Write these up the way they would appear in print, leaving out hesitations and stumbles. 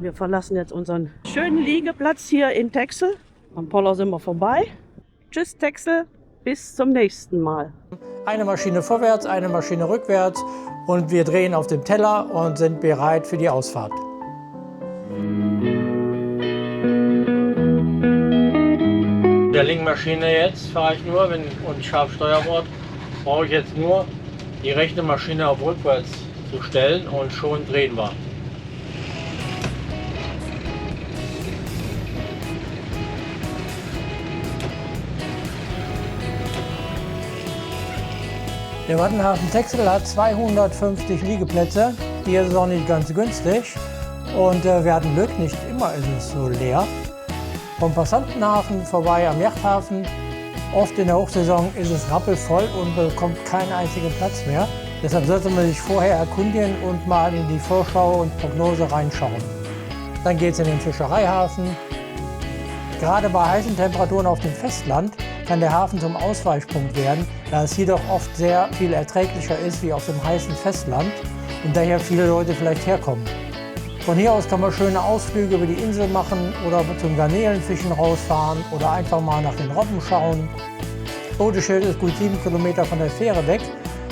Wir verlassen jetzt unseren schönen Liegeplatz hier in Texel. Am Poller sind wir vorbei. Tschüss Texel, bis zum nächsten Mal. Eine Maschine vorwärts, eine Maschine rückwärts und wir drehen auf dem Teller und sind bereit für die Ausfahrt. Mit der linken Maschine jetzt fahre ich nur, wenn und scharf Steuerbord, brauche ich jetzt nur die rechte Maschine auf rückwärts zu stellen und schon drehen wir. Der Wattenhafen Texel hat 250 Liegeplätze. Hier ist es auch nicht ganz günstig. Und wir hatten Glück, nicht immer ist es so leer. Vom Passantenhafen vorbei am Yachthafen. Oft in der Hochsaison ist es rappelvoll und bekommt keinen einzigen Platz mehr. Deshalb sollte man sich vorher erkundigen und mal in die Vorschau und Prognose reinschauen. Dann geht es in den Fischereihafen. Gerade bei heißen Temperaturen auf dem Festland kann der Hafen zum Ausweichpunkt werden, da es hier doch oft sehr viel erträglicher ist wie auf dem heißen Festland und daher viele Leute vielleicht herkommen. Von hier aus kann man schöne Ausflüge über die Insel machen oder zum Garnelenfischen rausfahren oder einfach mal nach den Robben schauen. Bodenschild ist gut 7 Kilometer von der Fähre weg,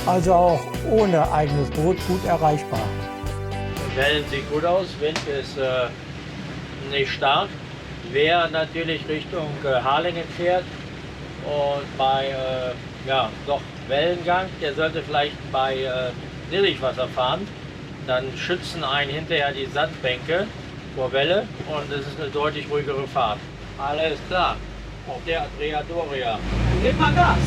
also auch ohne eigenes Boot gut erreichbar. Wellen sieht gut aus, Wind ist nicht stark. Wer natürlich Richtung Harlingen fährt und bei doch Wellengang, der sollte vielleicht bei Niedrigwasser fahren. Dann schützen einen hinterher die Sandbänke vor Welle und es ist eine deutlich ruhigere Fahrt. Alles klar, auf der Adria Doria. Gib mal Gas!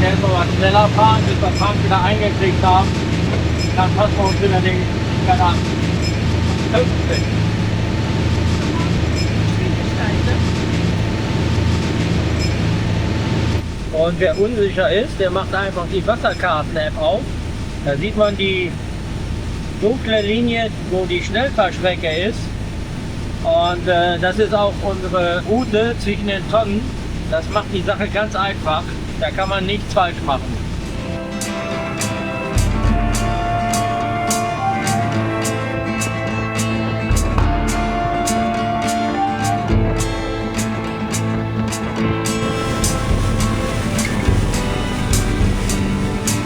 Jetzt noch mal schneller fahren, bis wir Tank wieder eingekriegt haben. Dann passen wir uns wieder den Kanal. 15. Und wer unsicher ist, der macht einfach die Wasserkarten-App auf. Da sieht man die dunkle Linie, wo die Schnellfahrstrecke ist. Und das ist auch unsere Route zwischen den Tonnen. Das macht die Sache ganz einfach. Da kann man nichts falsch machen.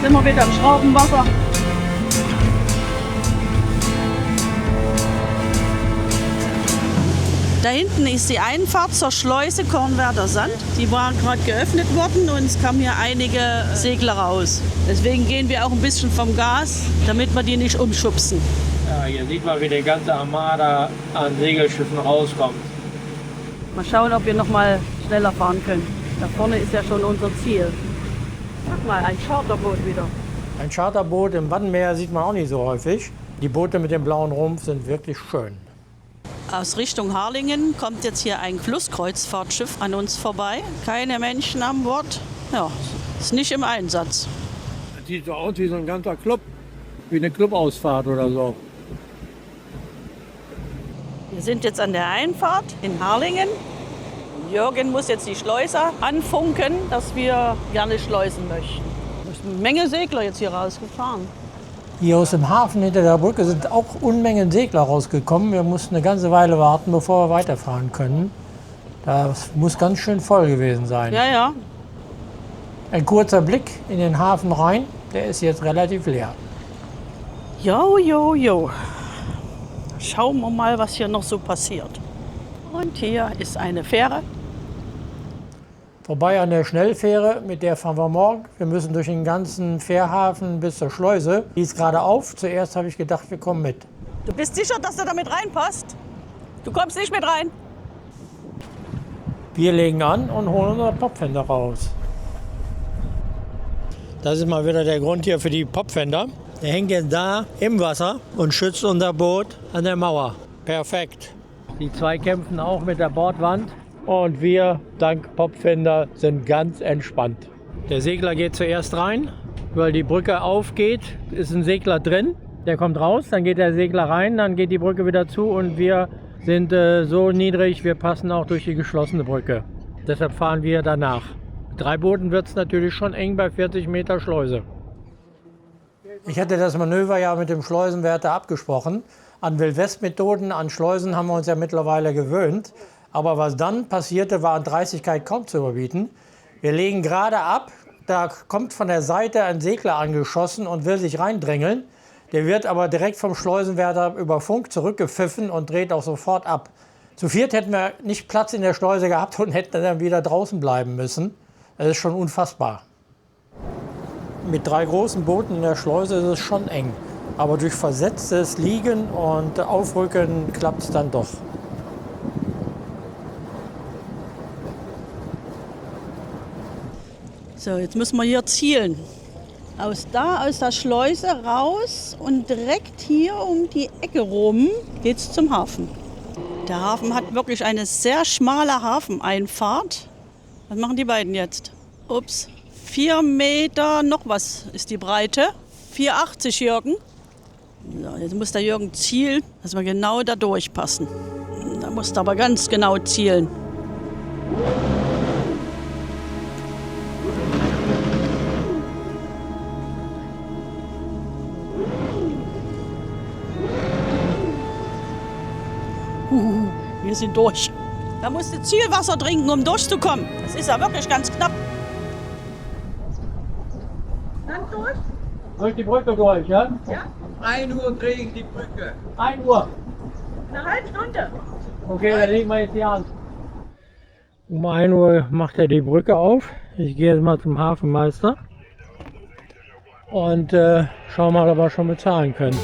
Sind wir wieder im Schraubenwasser. Da hinten ist die Einfahrt zur Schleuse Kornwerder Sand. Die war gerade geöffnet worden und es kamen hier einige Segler raus. Deswegen gehen wir auch ein bisschen vom Gas, damit wir die nicht umschubsen. Ja, hier sieht man, wie die ganze Armada an Segelschiffen rauskommt. Mal schauen, ob wir noch mal schneller fahren können. Da vorne ist ja schon unser Ziel. Guck mal, ein Charterboot wieder. Ein Charterboot im Wattenmeer sieht man auch nicht so häufig. Die Boote mit dem blauen Rumpf sind wirklich schön. Aus Richtung Harlingen kommt jetzt hier ein Flusskreuzfahrtschiff an uns vorbei. Keine Menschen an Bord. Ja, ist nicht im Einsatz. Das sieht so aus wie so ein ganzer Club, wie eine Clubausfahrt oder so. Wir sind jetzt an der Einfahrt in Harlingen. Jürgen muss jetzt die Schleuser anfunken, dass wir gerne schleusen möchten. Es ist eine Menge Segler jetzt hier rausgefahren. Hier aus dem Hafen hinter der Brücke sind auch Unmengen Segler rausgekommen. Wir mussten eine ganze Weile warten, bevor wir weiterfahren können. Das muss ganz schön voll gewesen sein. Ja, ja. Ein kurzer Blick in den Hafen rein, der ist jetzt relativ leer. Jo, jo, jo. Schauen wir mal, was hier noch so passiert. Und hier ist eine Fähre. Vorbei an der Schnellfähre, mit der fahren wir morgen. Wir müssen durch den ganzen Fährhafen bis zur Schleuse. Die ist gerade auf. Zuerst habe ich gedacht, wir kommen mit. Du bist sicher, dass du damit reinpasst? Du kommst nicht mit rein. Wir legen an und holen unsere Popfender raus. Das ist mal wieder der Grund hier für die Popfender. Der hängt jetzt da im Wasser und schützt unser Boot an der Mauer. Perfekt. Die zwei kämpfen auch mit der Bordwand. Und wir, dank Popfender, sind ganz entspannt. Der Segler geht zuerst rein, weil die Brücke aufgeht, ist ein Segler drin. Der kommt raus, dann geht der Segler rein, dann geht die Brücke wieder zu und wir sind so niedrig, wir passen auch durch die geschlossene Brücke. Deshalb fahren wir danach. Mit 3 Booten wird es natürlich schon eng bei 40 Meter Schleuse. Ich hatte das Manöver ja mit dem Schleusenwärter abgesprochen. An Wildwest-Methoden, an Schleusen haben wir uns ja mittlerweile gewöhnt. Aber was dann passierte, war an Dreistigkeit kaum zu überbieten. Wir legen gerade ab, da kommt von der Seite ein Segler angeschossen und will sich reindrängeln. Der wird aber direkt vom Schleusenwärter über Funk zurückgepfiffen und dreht auch sofort ab. Zu viert hätten wir nicht Platz in der Schleuse gehabt und hätten dann wieder draußen bleiben müssen. Das ist schon unfassbar. Mit 3 großen Booten in der Schleuse ist es schon eng. Aber durch versetztes Liegen und Aufrücken klappt es dann doch. So, jetzt müssen wir hier zielen. Aus der Schleuse raus und direkt hier um die Ecke rum geht's zum Hafen. Der Hafen hat wirklich eine sehr schmale Hafeneinfahrt. Was machen die beiden jetzt? Ups, 4 Meter noch was ist die Breite. 4,80 Jürgen. So, jetzt muss der Jürgen zielen, dass wir genau da durchpassen. Da musst du aber ganz genau zielen. Wir sind durch. Da musst du Zielwasser trinken, um durchzukommen. Das ist ja wirklich ganz knapp. Dann durch? Durch die Brücke durch, ja? Ja. 1 Uhr kriege ich die Brücke. 1 Uhr. Eine halbe Stunde. Okay, dann legen wir jetzt die an. Um 1 Uhr macht er die Brücke auf. Ich gehe jetzt mal zum Hafenmeister. Und schauen mal, ob wir schon bezahlen können.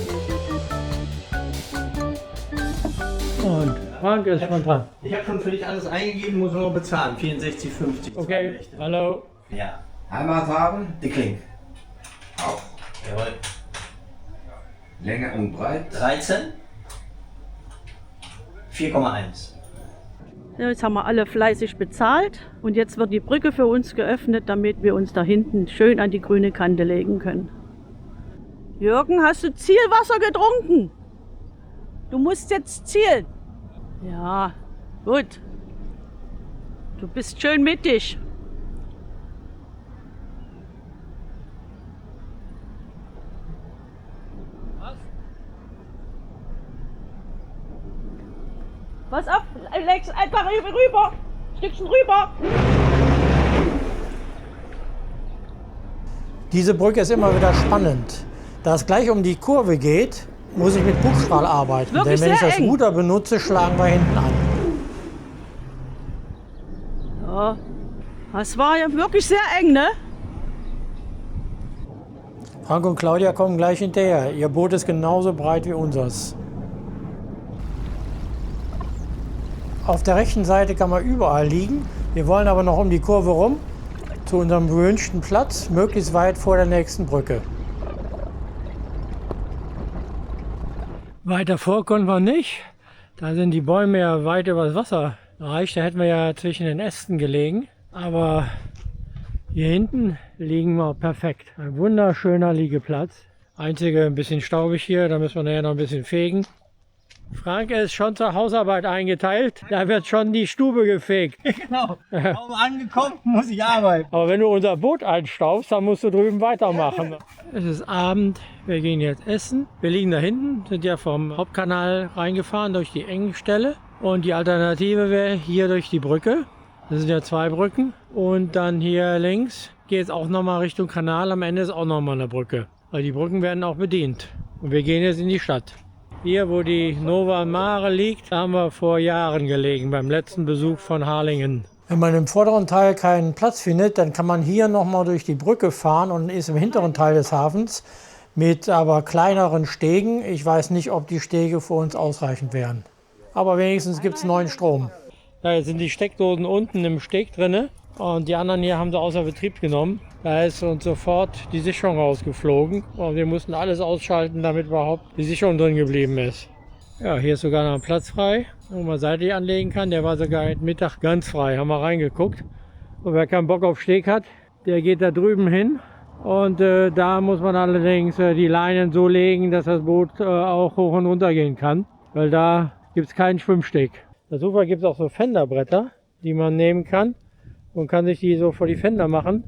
Und Frank ist schon dran. Ich habe schon für dich alles eingegeben, muss nur bezahlen. 64,50. Okay, hallo. Ja. Heimathafen, die Kling. Auf. Jawohl. Länge und Breit. 13. 4,1. Ja, jetzt haben wir alle fleißig bezahlt und jetzt wird die Brücke für uns geöffnet, damit wir uns da hinten schön an die grüne Kante legen können. Jürgen, hast du Zielwasser getrunken? Du musst jetzt zielen. Ja, gut. Du bist schön mittig. Was auf, Alex, einfach rüber. Stückchen rüber. Diese Brücke ist immer wieder spannend. Da es gleich um die Kurve geht, muss ich mit Bugstrahl arbeiten. Wirklich Denn wenn ich sehr das eng. Ruder benutze, schlagen wir hinten an. Ja, das war ja wirklich sehr eng, ne? Frank und Claudia kommen gleich hinterher. Ihr Boot ist genauso breit wie unseres. Auf der rechten Seite kann man überall liegen. Wir wollen aber noch um die Kurve rum zu unserem gewünschten Platz, möglichst weit vor der nächsten Brücke. Weiter vor konnten wir nicht. Da sind die Bäume ja weit übers Wasser erreicht. Da hätten wir ja zwischen den Ästen gelegen. Aber hier hinten liegen wir perfekt. Ein wunderschöner Liegeplatz. Einzige ein bisschen staubig hier, da müssen wir nachher noch ein bisschen fegen. Frank ist schon zur Hausarbeit eingeteilt. Da wird schon die Stube gefegt. Genau. Kaum angekommen, muss ich arbeiten. Aber wenn du unser Boot einstaubst, dann musst du drüben weitermachen. Es ist Abend, wir gehen jetzt essen. Wir liegen da hinten, sind ja vom Hauptkanal reingefahren durch die Engstelle. Und die Alternative wäre hier durch die Brücke. Das sind ja 2 Brücken. Und dann hier links geht es auch nochmal Richtung Kanal. Am Ende ist auch nochmal eine Brücke. Weil die Brücken werden auch bedient. Und wir gehen jetzt in die Stadt. Hier, wo die Nova Mare liegt, da haben wir vor Jahren gelegen, beim letzten Besuch von Harlingen. Wenn man im vorderen Teil keinen Platz findet, dann kann man hier nochmal durch die Brücke fahren und ist im hinteren Teil des Hafens mit aber kleineren Stegen. Ich weiß nicht, ob die Stege für uns ausreichend wären. Aber wenigstens gibt es neuen Strom. Ja, jetzt sind die Steckdosen unten im Steg drin und die anderen hier haben sie außer Betrieb genommen. Da ist uns sofort die Sicherung rausgeflogen und wir mussten alles ausschalten, damit überhaupt die Sicherung drin geblieben ist. Ja, hier ist sogar noch ein Platz frei, wo man seitlich anlegen kann. Der war sogar heute Mittag ganz frei, haben wir reingeguckt. Und wer keinen Bock auf Steg hat, der geht da drüben hin. Und da muss man allerdings die Leinen so legen, dass das Boot auch hoch und runter gehen kann. Weil da gibt es keinen Schwimmsteg. Das Ufer gibt es auch so Fenderbretter, die man nehmen kann. und kann sich die so vor die Fender machen.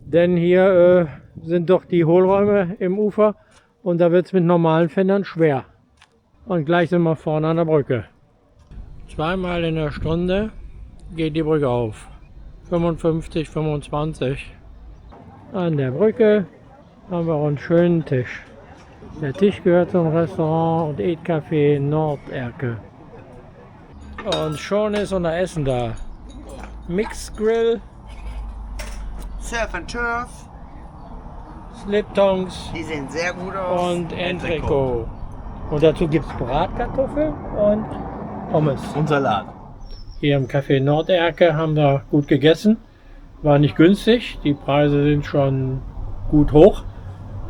Denn hier sind doch die Hohlräume im Ufer und da wird es mit normalen Fendern schwer. Und gleich sind wir vorne an der Brücke. Zweimal in der Stunde geht die Brücke auf. 55, 25. An der Brücke haben wir auch einen schönen Tisch. Der Tisch gehört zum Restaurant und Eat-Café Norderke. Und schon ist unser Essen da. Mixed Grill, Surf and Turf. Sliptongs Die sehen sehr gut aus. und Entrecot. Und dazu gibt es Bratkartoffeln und Pommes. Und Salat. Hier im Café Norderke haben wir gut gegessen. War nicht günstig, die Preise sind schon gut hoch.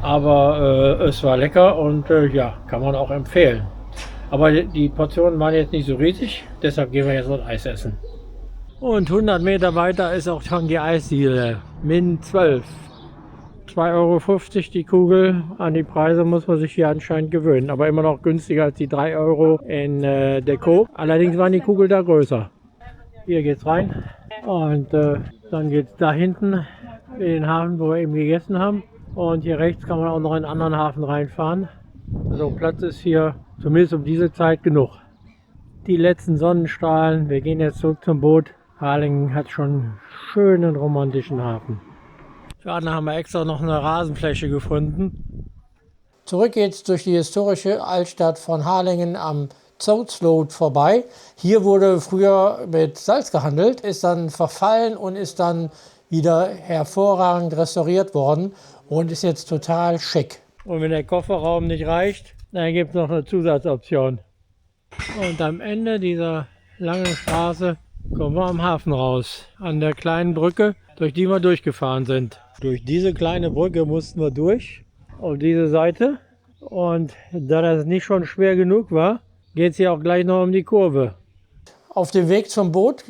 Aber es war lecker und ja, kann man auch empfehlen. Aber die Portionen waren jetzt nicht so riesig, deshalb gehen wir jetzt was Eis essen. Und 100 Meter weiter ist auch schon die Eisdiele, Min 12. 2,50 € die Kugel, an die Preise muss man sich hier anscheinend gewöhnen. Aber immer noch günstiger als die 3 € in Deko. Allerdings waren die Kugeln da größer. Hier geht's rein und dann geht's da hinten in den Hafen, wo wir eben gegessen haben. Und hier rechts kann man auch noch in einen anderen Hafen reinfahren. Also Platz ist hier zumindest um diese Zeit genug. Die letzten Sonnenstrahlen, wir gehen jetzt zurück zum Boot. Harlingen hat schon einen schönen romantischen Hafen. Gerade haben wir extra noch eine Rasenfläche gefunden. Zurück geht's durch die historische Altstadt von Harlingen am Zoutslot vorbei. Hier wurde früher mit Salz gehandelt, ist dann verfallen und ist dann wieder hervorragend restauriert worden und ist jetzt total schick. Und wenn der Kofferraum nicht reicht, dann gibt es noch eine Zusatzoption. Und am Ende dieser langen Straße kommen wir am Hafen raus, an der kleinen Brücke, durch die wir durchgefahren sind. Durch diese kleine Brücke mussten wir durch, auf diese Seite. Und da das nicht schon schwer genug war, geht es hier auch gleich noch um die Kurve. Auf dem Weg zum Boot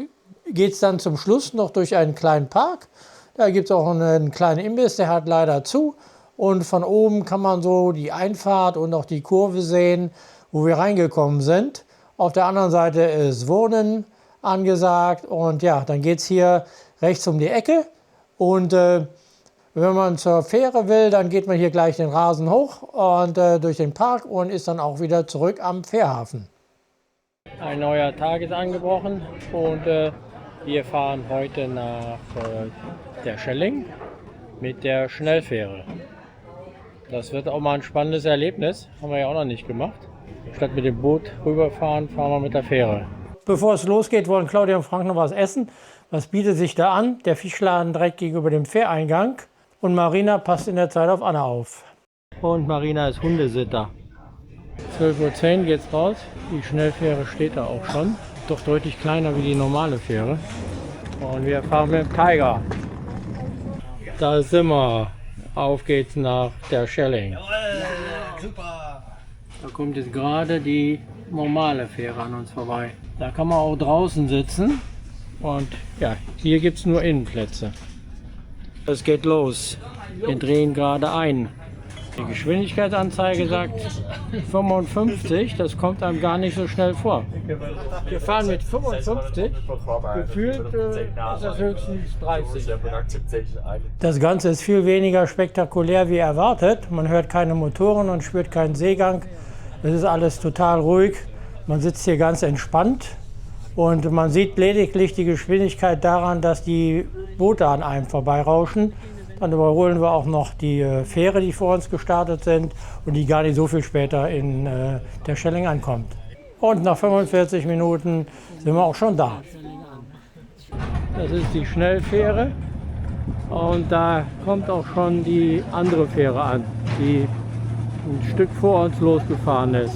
geht es dann zum Schluss noch durch einen kleinen Park. Da gibt es auch einen kleinen Imbiss, der hat leider zu. Und von oben kann man so die Einfahrt und auch die Kurve sehen, wo wir reingekommen sind. Auf der anderen Seite ist Wohnen angesagt. Und ja, dann geht es hier rechts um die Ecke. Und wenn man zur Fähre will, dann geht man hier gleich den Rasen hoch und durch den Park und ist dann auch wieder zurück am Fährhafen. Ein neuer Tag ist angebrochen und wir fahren heute nach der Schelling mit der Schnellfähre. Das wird auch mal ein spannendes Erlebnis, haben wir ja auch noch nicht gemacht. Statt mit dem Boot rüberfahren, fahren wir mit der Fähre. Bevor es losgeht, wollen Claudia und Frank noch was essen. Was bietet sich da an? Der Fischladen direkt gegenüber dem Fähreingang. Und Marina passt in der Zeit auf Anna auf. Und Marina ist Hundesitter. 12:10 Uhr geht's raus. Die Schnellfähre steht da auch schon. Doch deutlich kleiner wie die normale Fähre. Und wir fahren mit dem Tiger. Da sind wir. Auf geht's nach der Schelling. Super. Da kommt jetzt gerade die normale Fähre an uns vorbei. Da kann man auch draußen sitzen. Und ja, hier gibt es nur Innenplätze. Es geht los. Wir drehen gerade ein. Die Geschwindigkeitsanzeige sagt 55, das kommt einem gar nicht so schnell vor. Wir fahren mit 55, gefühlt ist das höchstens 30. Das Ganze ist viel weniger spektakulär wie erwartet. Man hört keine Motoren und spürt keinen Seegang. Es ist alles total ruhig. Man sitzt hier ganz entspannt. Und man sieht lediglich die Geschwindigkeit daran, dass die Boote an einem vorbeirauschen. Dann überholen wir auch noch die Fähre, die vor uns gestartet sind und die gar nicht so viel später in der Schelling ankommt. Und nach 45 Minuten sind wir auch schon da. Das ist die Schnellfähre und da kommt auch schon die andere Fähre an, die ein Stück vor uns losgefahren ist.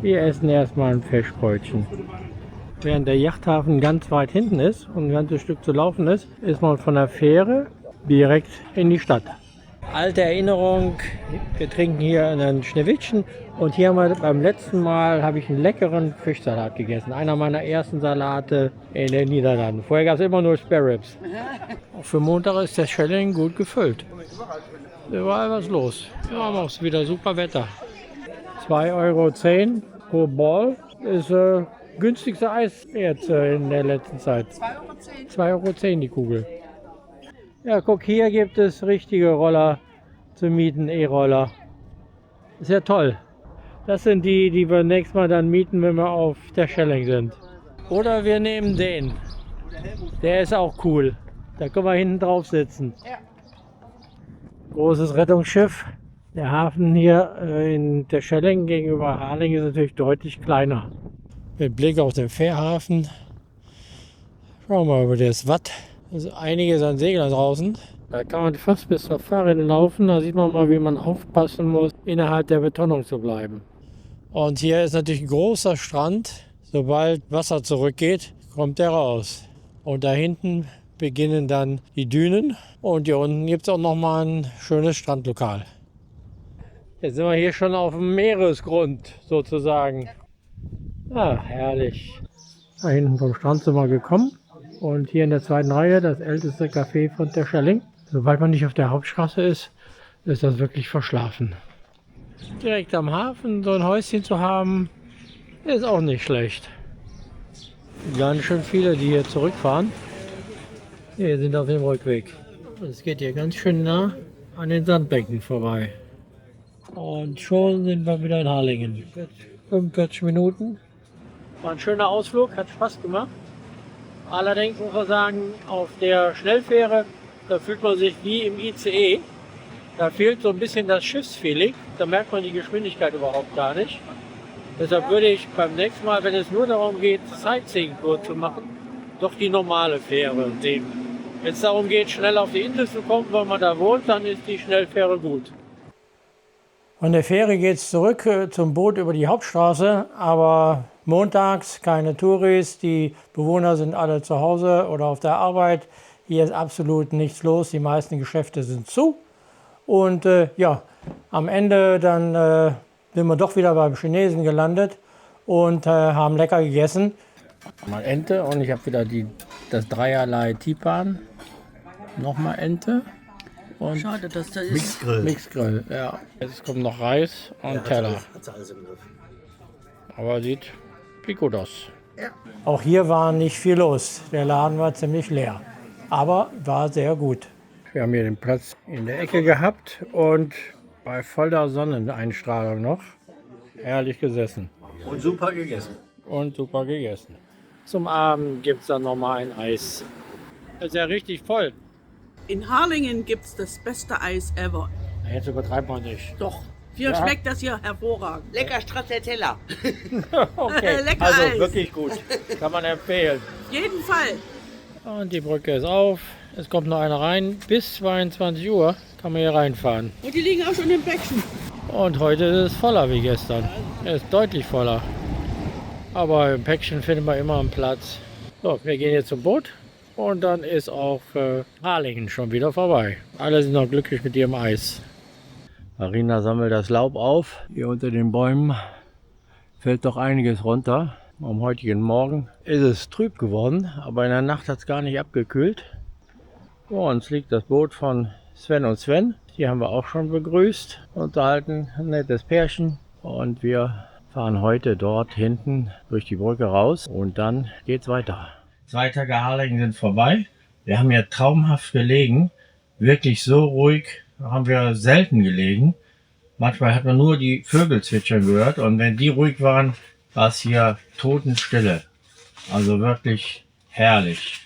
Wir essen erstmal ein Fischbrötchen. Während der Yachthafen ganz weit hinten ist und ein ganzes Stück zu laufen ist, ist man von der Fähre direkt in die Stadt. Alte Erinnerung, wir trinken hier einen Schneewittchen und hier haben wir beim letzten Mal habe ich einen leckeren Fischsalat gegessen. Einer meiner ersten Salate in den Niederlanden. Vorher gab es immer nur Spare Ribs. Auch für Montag ist der Schelling gut gefüllt. Überall was los. Wir haben auch wieder super Wetter. 2,10 € pro Ball ist günstigste Eis jetzt in der letzten Zeit. 2,10 € die Kugel. Ja, guck, hier gibt es richtige Roller zu mieten, E-Roller. Ist ja toll. Das sind die, die wir nächstes Mal dann mieten, wenn wir auf der Schelling sind. Oder wir nehmen den. Der ist auch cool. Da können wir hinten drauf sitzen. Großes Rettungsschiff. Der Hafen hier in der Schelling gegenüber Harlingen ist natürlich deutlich kleiner. Mit Blick auf den Fährhafen. Schauen wir mal über das Watt. Da ist einiges an Seglern draußen. Da kann man fast bis zur Fahrrinne laufen. Da sieht man mal, wie man aufpassen muss, innerhalb der Betonung zu bleiben. Und hier ist natürlich ein großer Strand. Sobald Wasser zurückgeht, kommt der raus. Und da hinten beginnen dann die Dünen. Und hier unten gibt es auch noch mal ein schönes Strandlokal. Jetzt sind wir hier schon auf dem Meeresgrund sozusagen. Ah, herrlich. Da hinten vom Strand sind wir gekommen. Und hier in der zweiten Reihe das älteste Café von der Schelling. Sobald man nicht auf der Hauptstraße ist, ist das wirklich verschlafen. Direkt am Hafen so ein Häuschen zu haben, ist auch nicht schlecht. Ganz schön viele, die hier zurückfahren. Hier sind auf dem Rückweg. Es geht hier ganz schön nah an den Sandbänken vorbei. Und schon sind wir wieder in Harlingen. 45 Minuten. War ein schöner Ausflug, hat Spaß gemacht. Allerdings muss man sagen, auf der Schnellfähre, da fühlt man sich wie im ICE. Da fehlt so ein bisschen das Schiffsfeeling. Da merkt man die Geschwindigkeit überhaupt gar nicht. Deshalb würde ich beim nächsten Mal, wenn es nur darum geht, Sightseeing-Tour zu machen, doch die normale Fähre nehmen. Wenn es darum geht, schnell auf die Insel zu kommen, weil man da wohnt, dann ist die Schnellfähre gut. Von der Fähre geht es zurück zum Boot über die Hauptstraße, aber montags keine Touris, die Bewohner sind alle zu Hause oder auf der Arbeit. Hier ist absolut nichts los, die meisten Geschäfte sind zu. Und ja, am Ende dann sind wir doch wieder beim Chinesen gelandet und haben lecker gegessen. Mal Ente und ich habe wieder das Dreierlei Tipan. Nochmal Ente. Und Schade, dass da ist. Mixgrill, ja. Jetzt kommt noch Reis und Teller. Hat alles im Griff. Aber sieht gut aus. Auch hier war nicht viel los. Der Laden war ziemlich leer, aber war sehr gut. Wir haben hier den Platz in der Ecke gehabt und bei voller Sonneneinstrahlung noch herrlich gesessen. Und super gegessen. Und super gegessen. Zum Abend gibt es dann nochmal ein Eis. Das ist ja richtig voll. In Harlingen gibt es das beste Eis ever. Jetzt übertreibt man nicht. Doch. Hier Ja. schmeckt das hier hervorragend. Lecker Stracciatella. Okay, Lecker also Eis. wirklich gut. Kann man empfehlen. Auf jeden Fall. Und die Brücke ist auf. Es kommt noch einer rein. Bis 22 Uhr kann man hier reinfahren. Und die liegen auch schon im Bäckchen. Und heute ist es voller wie gestern. Es ist deutlich voller. Aber im Päckchen finden wir immer einen Platz. So, wir gehen jetzt zum Boot. Und dann ist auch Harlingen schon wieder vorbei. Alle sind noch glücklich mit ihrem Eis. Marina sammelt das Laub auf. Hier unter den Bäumen fällt doch einiges runter. Am heutigen Morgen ist es trüb geworden, aber in der Nacht hat es gar nicht abgekühlt. Vor uns liegt das Boot von Sven und Sven. Die haben wir auch schon begrüßt, unterhalten, ein nettes Pärchen. Und wir fahren heute dort hinten durch die Brücke raus und dann geht's weiter. 2 Tage Harlingen sind vorbei. Wir haben ja traumhaft gelegen. Wirklich so ruhig haben wir selten gelegen. Manchmal hat man nur die Vögel zwitschern gehört und wenn die ruhig waren, war es hier Totenstille. Also wirklich herrlich.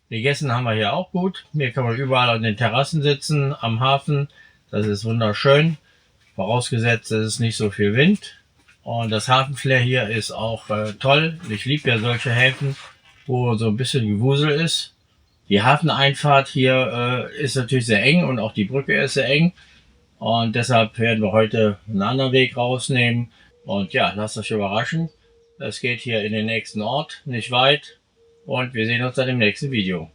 Gegessen haben wir hier auch gut. Hier kann man überall an den Terrassen sitzen, am Hafen. Das ist wunderschön. Vorausgesetzt, es ist nicht so viel Wind. Und das Hafenflair hier ist auch toll. Ich liebe ja solche Häfen, wo so ein bisschen Gewusel ist. Die Hafeneinfahrt hier ist natürlich sehr eng und auch die Brücke ist sehr eng. Und deshalb werden wir heute einen anderen Weg rausnehmen. Und ja, lasst euch überraschen. Es geht hier in den nächsten Ort, nicht weit. Und wir sehen uns dann im nächsten Video.